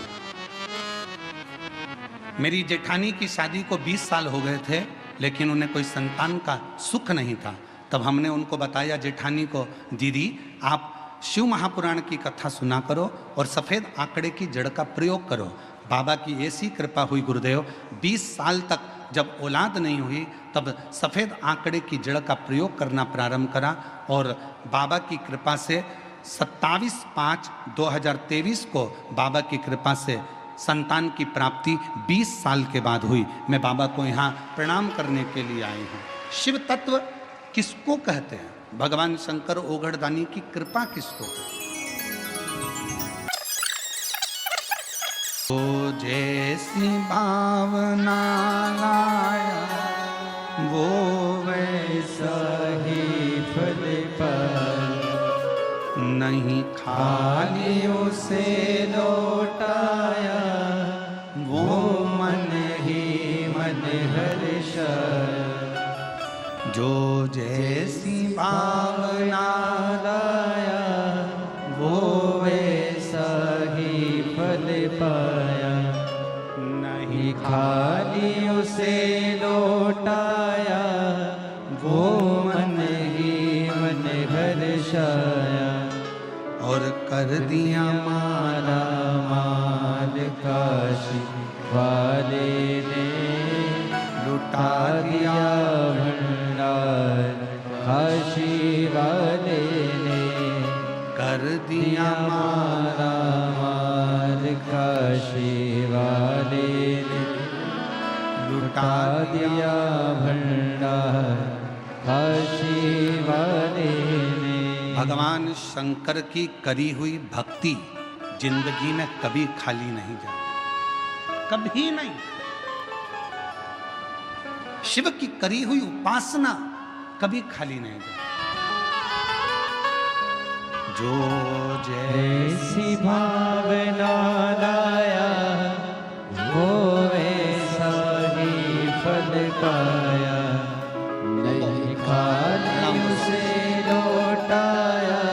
मेरी जेठानी की शादी को 20 साल हो गए थे लेकिन उन्हें कोई संतान का सुख नहीं था। तब हमने उनको बताया जेठानी को, दीदी आप शिव महापुराण की कथा सुना करो और सफ़ेद आंकड़े की जड़ का प्रयोग करो। बाबा की ऐसी कृपा हुई गुरुदेव, 20 साल तक जब औलाद नहीं हुई तब सफ़ेद आंकड़े की जड़ का प्रयोग करना प्रारंभ करा और बाबा की कृपा से 27/5/2023 को बाबा की कृपा से संतान की प्राप्ति 20 साल के बाद हुई। मैं बाबा को यहाँ प्रणाम करने के लिए आई हूँ। शिव तत्व किसको कहते हैं? भगवान शंकर ओघड़दानी की कृपा किसको कहते हैं? तो जैसी भावना लाया वो वैसा ही फल पाया, नहीं खाली उसे लौटाया वो मन ही मन हर्षाया। जो जैसी भावना लाया वो वैसा ही फल पाया, नहीं खाली उसे लौटाया वो मन ही मन हर्षाया। और कर दिया माला माल काशी वाले ने, लुटा दिया भंडार काशी वाले ने। कर दिया माला माल काशी वाले ने, लुटा दिया भंडार काशी वाले ने। भगवान शंकर की करी हुई भक्ति जिंदगी में कभी खाली नहीं जाती, कभी नहीं। शिव की करी हुई उपासना कभी खाली नहीं जाती। जो जैसी भावना लाया वो वैसा ही फल पाया, नहीं खाली उसे लौटाया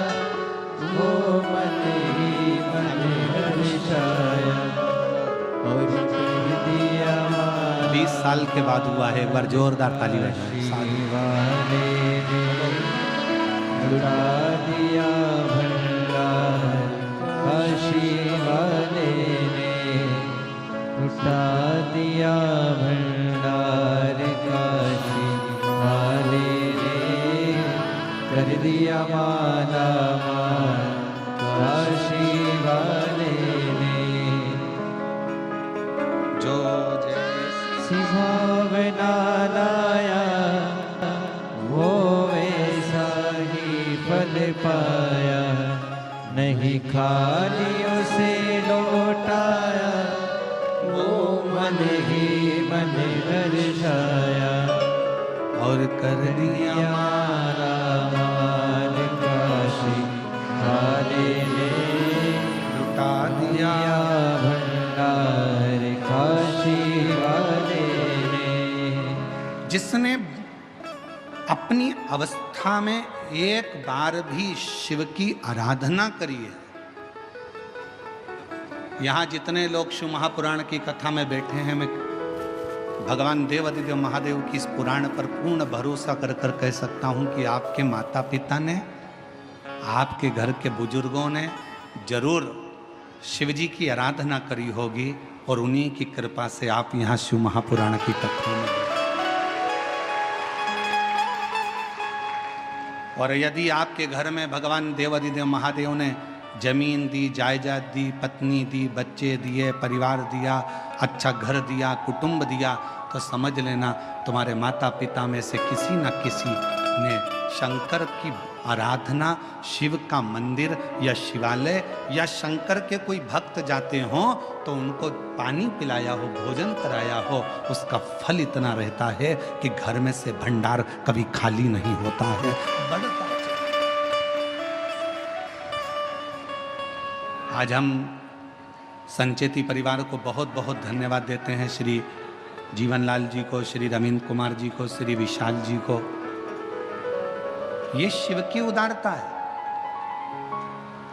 वो मन ही मन हर्षाया। और कर दिया 20 साल के बाद हुआ है। एक बार जोरदार ताली बजाएं। लुटा दिया भंडार काशी वाले ने, लुटा दिया भंडार काशी वाले ने। कर दिया माला माल काशी वाले ने। जो जैसी भावना लाया वो वैसा ही फल पाया, नहीं खाली उसे लौटाया वो मन ही मन हर्षाया। और कर दिया हमारा माल काशी वाले ने, लुटा दिया भंडार काशी वाले ने। जिसने अपनी अवस्था में एक बार भी शिव की आराधना करी है। यहाँ जितने लोग शिव महापुराण की कथा में बैठे हैं, मैं भगवान देवादिदेव महादेव की इस पुराण पर पूर्ण भरोसा कर कर कह सकता हूँ कि आपके माता पिता ने, आपके घर के बुजुर्गों ने जरूर शिव जी की आराधना करी होगी और उन्हीं की कृपा से आप यहाँ शिव महापुराण की कथा में। और यदि आपके घर में भगवान देवादिदेव महादेव ने जमीन दी, जायदाद दी, पत्नी दी, बच्चे दिए, परिवार दिया, अच्छा घर दिया, कुटुंब दिया, तो समझ लेना तुम्हारे माता पिता में से किसी न किसी ने शंकर की आराधना, शिव का मंदिर या शिवालय या शंकर के कोई भक्त जाते हों तो उनको पानी पिलाया हो, भोजन कराया हो, उसका फल इतना रहता है कि घर में से भंडार कभी खाली नहीं होता है, बढ़ता। आज हम संचेती परिवार को बहुत बहुत धन्यवाद देते हैं, श्री जीवनलाल जी को, श्री रविंद्र कुमार जी को, श्री विशाल जी को। ये शिव की उदारता है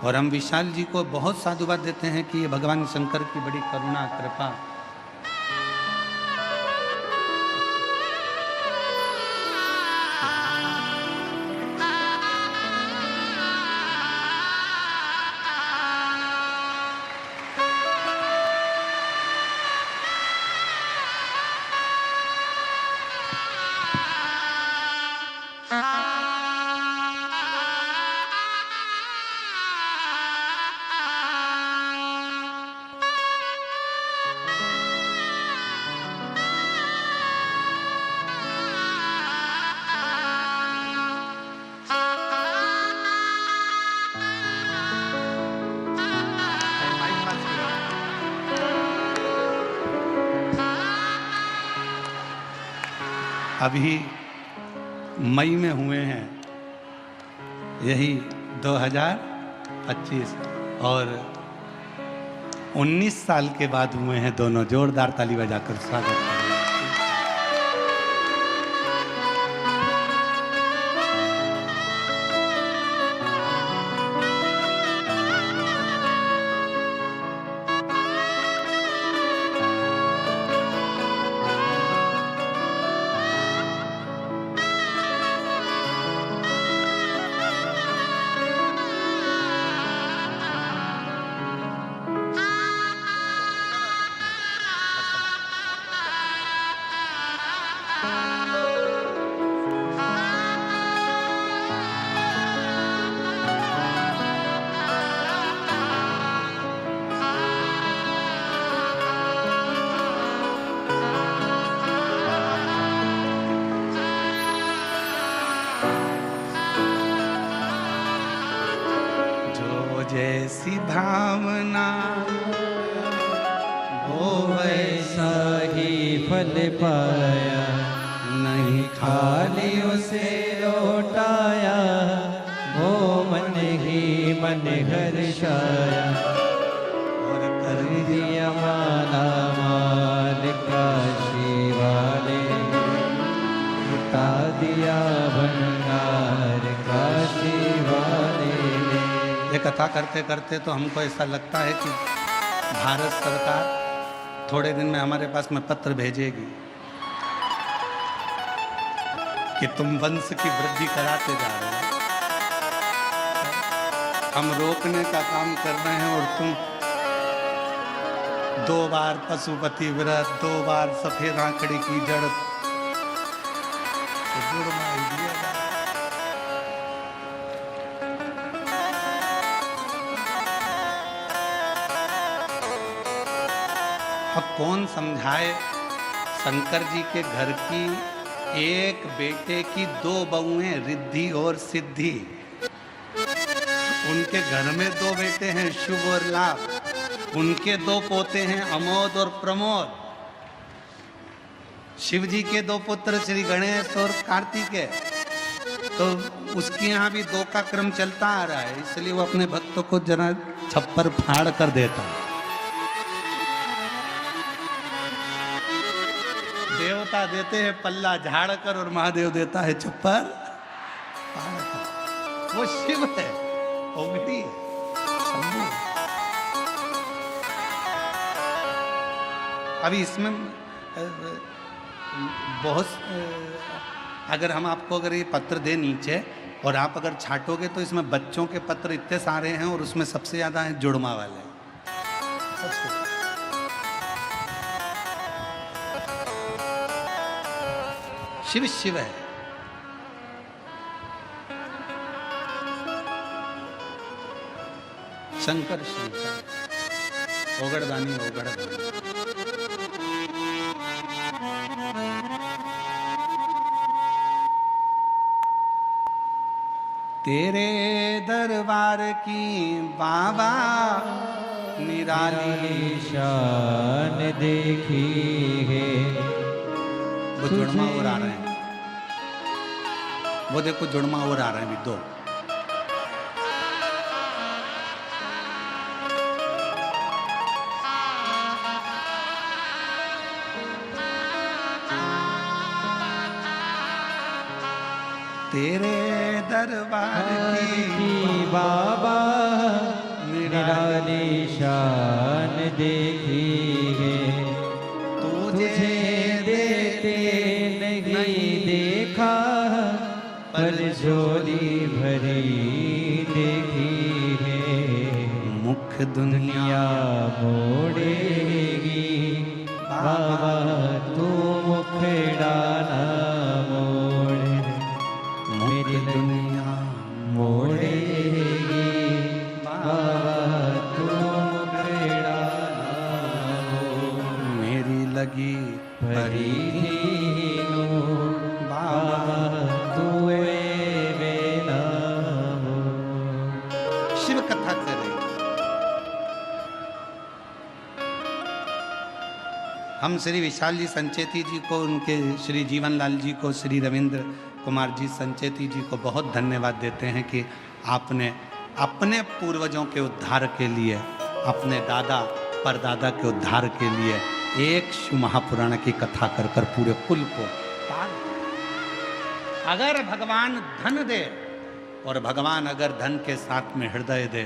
और हम विशाल जी को बहुत साधुवाद देते हैं कि ये भगवान शंकर की बड़ी करुणा कृपा। अभी मई में हुए हैं, यही 2025, और 19 साल के बाद हुए हैं दोनों। जोरदार ताली बजाकर स्वागत करें। जैसी भावना वो वैसा ही फल पाया, नहीं खाली उसे लौटाया, वो मन ही मन हर्षाया, और कर दिया माला माल काशी वाले, लुटा दिया भंडार काशी वाले ने। ये कथा करते करते तो हमको ऐसा लगता है कि भारत सरकार थोड़े दिन में हमारे पास में पत्र भेजेगी कि तुम वंश की वृद्धि कराते जा रहे हो, हम रोकने का काम कर रहे हैं और तुम 2 बार पशुपति व्रत, 2 बार सफेद आंकड़े की जड़, तो जुर्माना दिया जा रहा है। अब कौन समझाए शंकर जी के घर की एक बेटे की 2 बहुएं रिद्धि और सिद्धि, उनके घर में 2 बेटे हैं शुभ और लाभ, उनके 2 पोते हैं अमोद और प्रमोद। शिव जी के दो पुत्र श्री गणेश और कार्तिकेय, तो उसके यहाँ भी दो का क्रम चलता आ रहा है, इसलिए वो अपने भक्तों को जरा छप्पर फाड़ कर देता है। देवता देते हैं पल्ला झाड़ कर और महादेव देता है छप्पर फाड़ कर। वो शिव है, ओगटी है, शंभू है। अभी इसमें बहुत अगर हम आपको अगर ये पत्र दे नीचे और आप अगर छाटोगे तो इसमें बच्चों के पत्र इतने सारे हैं और उसमें सबसे ज्यादा है जुड़मा वाले। शिव शिव है। शंकर शंकर, ओगड़दानी ओगड़दानी। तेरे दरबार की बाबा निराली शान देखी है। वो जुड़मा और आ रहे हैं, वो देखो जुड़मा और आ रहे हैं दो। तेरे दरबार की बाबा निराली शान देखी है। तुझे देते नहीं देखा, पर झोली भरी देखी है। मुख दुनिया मोड़ेगी बाबा, तू मुखड़ा मोड़े। मेरी दुनिया मोड़ेगी बाबा, तू मुखड़ा मोड़। मेरी लगी परी बाबा, तू बेना हो। शिव कथा कर रही। हम श्री विशाल जी संचेती जी को, उनके श्री जीवनलाल जी को, श्री रविंद्र कुमार जी संचेती जी को बहुत धन्यवाद देते हैं कि आपने अपने पूर्वजों के उद्धार के लिए, अपने दादा परदादा के उद्धार के लिए एक शिव महापुराण की कथा कर कर पूरे कुल को पाल। अगर भगवान धन दे और भगवान अगर धन के साथ में हृदय दे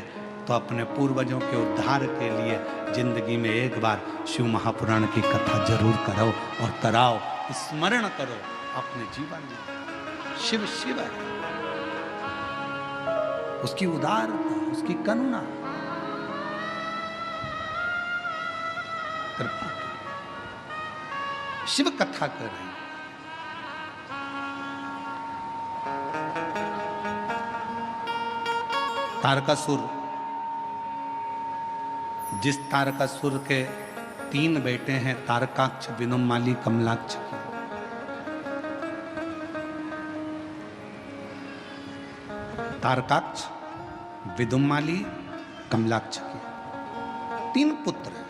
तो अपने पूर्वजों के उद्धार के लिए जिंदगी में एक बार शिव महापुराण की कथा जरूर करो और कराओ, स्मरण करो अपने जीवन में। शिव शिव है, उसकी उदारता, उसकी करुणा, कृपा। शिव कथा कर रहे हैं। तारकासुर, जिस तारकासुर के 3 बेटे हैं, तारकाक्ष, विनुमाली, कमलाक्ष की। तारकाक्ष, विदुमाली, कमलाक्ष की 3 पुत्र हैं।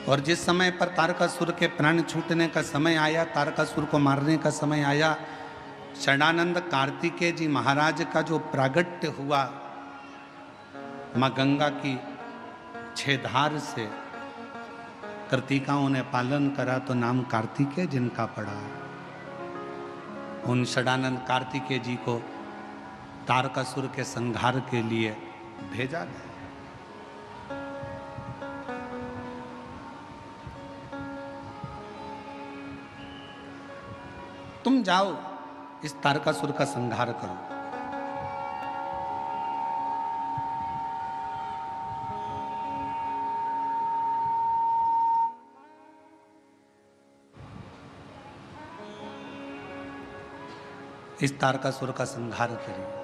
और जिस समय पर तारकासुर के प्राण छूटने का समय आया, तारकासुर को मारने का समय आया, षडानंद कार्तिकेय जी महाराज का जो प्रागट्य हुआ माँ गंगा की 6 धार से, कृतिकाओं ने पालन करा तो नाम कार्तिकेय जिनका पड़ा। उन षडानंद कार्तिकेय जी को तारकासुर के संहार के लिए भेजा गया। तुम जाओ इस तारकासुर का संहार करो। इस तारकासुर का संहार करिए।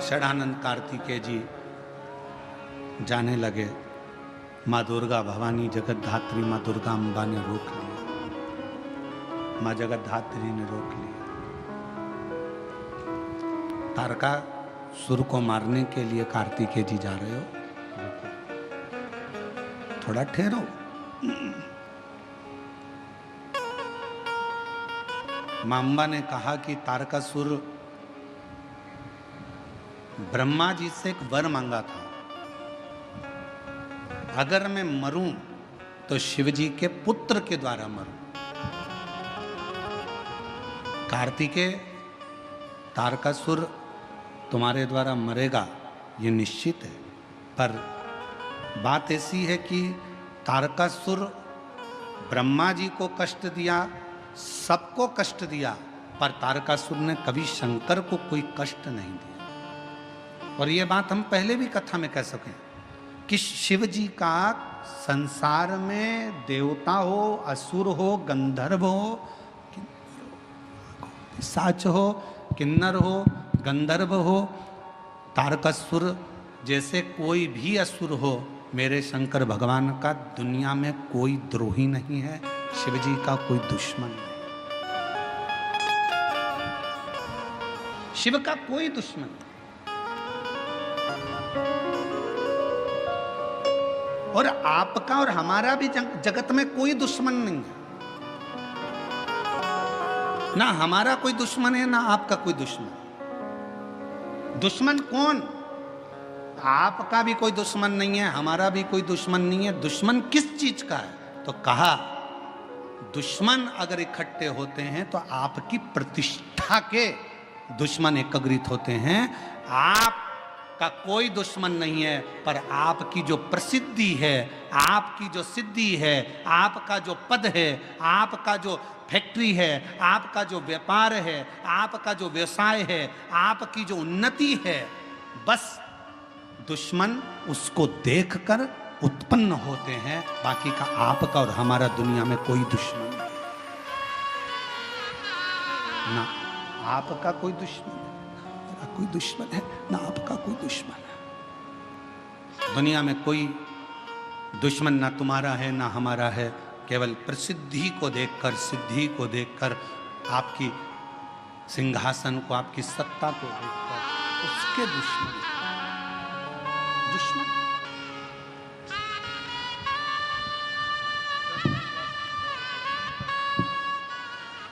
षडानंद कार्तिकेय जी जाने लगे। माँ दुर्गा भवानी जगतधात्री माँ दुर्गा अम्बा ने रोक लिया, माँ जगतधात्री ने रोक लिया। तारकासुर को मारने के लिए कार्तिकेय जी जा रहे हो? थोड़ा ठहरो। मां अंबा ने कहा कि तारकासुर ब्रह्मा जी से एक वर मांगा था, अगर मैं मरूं तो शिव जी के पुत्र के द्वारा मरूं। कार्तिकेय, तारकासुर तुम्हारे द्वारा मरेगा ये निश्चित है, पर बात ऐसी है कि तारकासुर ब्रह्मा जी को कष्ट दिया, सबको कष्ट दिया, पर तारकासुर ने कभी शंकर को कोई कष्ट नहीं दिया। और ये बात हम पहले भी कथा में कह सकें कि शिव जी का संसार में देवता हो, असुर हो, गंधर्व हो, साच हो, किन्नर हो, गंधर्व हो, तारकासुर जैसे कोई भी असुर हो, मेरे शंकर भगवान का दुनिया में कोई द्रोही नहीं है, शिव जी का कोई दुश्मन नहीं, शिव का कोई दुश्मन नहीं। और आपका और हमारा भी जगत में कोई दुश्मन नहीं है, ना हमारा कोई दुश्मन है ना आपका कोई दुश्मन। दुश्मन कौन? आपका भी कोई दुश्मन नहीं है, हमारा भी कोई दुश्मन नहीं है। दुश्मन किस चीज का है? तो कहा दुश्मन अगर इकट्ठे होते हैं तो आपकी प्रतिष्ठा के दुश्मन एकत्रित होते हैं। आपका कोई दुश्मन नहीं है, पर आपकी जो प्रसिद्धि है, आपकी जो सिद्धि है, आपका जो पद है, आपका जो फैक्ट्री है, आपका जो व्यापार है, आपका जो व्यवसाय है, आपकी जो उन्नति है, बस दुश्मन उसको देखकर उत्पन्न होते हैं। बाकी का आपका और हमारा दुनिया में कोई दुश्मन नहीं, ना आपका कोई दुश्मन है, ना कोई दुश्मन है, ना आपका कोई दुश्मन है। दुनिया में कोई दुश्मन ना तुम्हारा है ना हमारा है। केवल प्रसिद्धि को देखकर, सिद्धि को देखकर, आपकी सिंहासन को, आपकी सत्ता को देखकर उसके दुश्मन। दुश्मन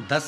10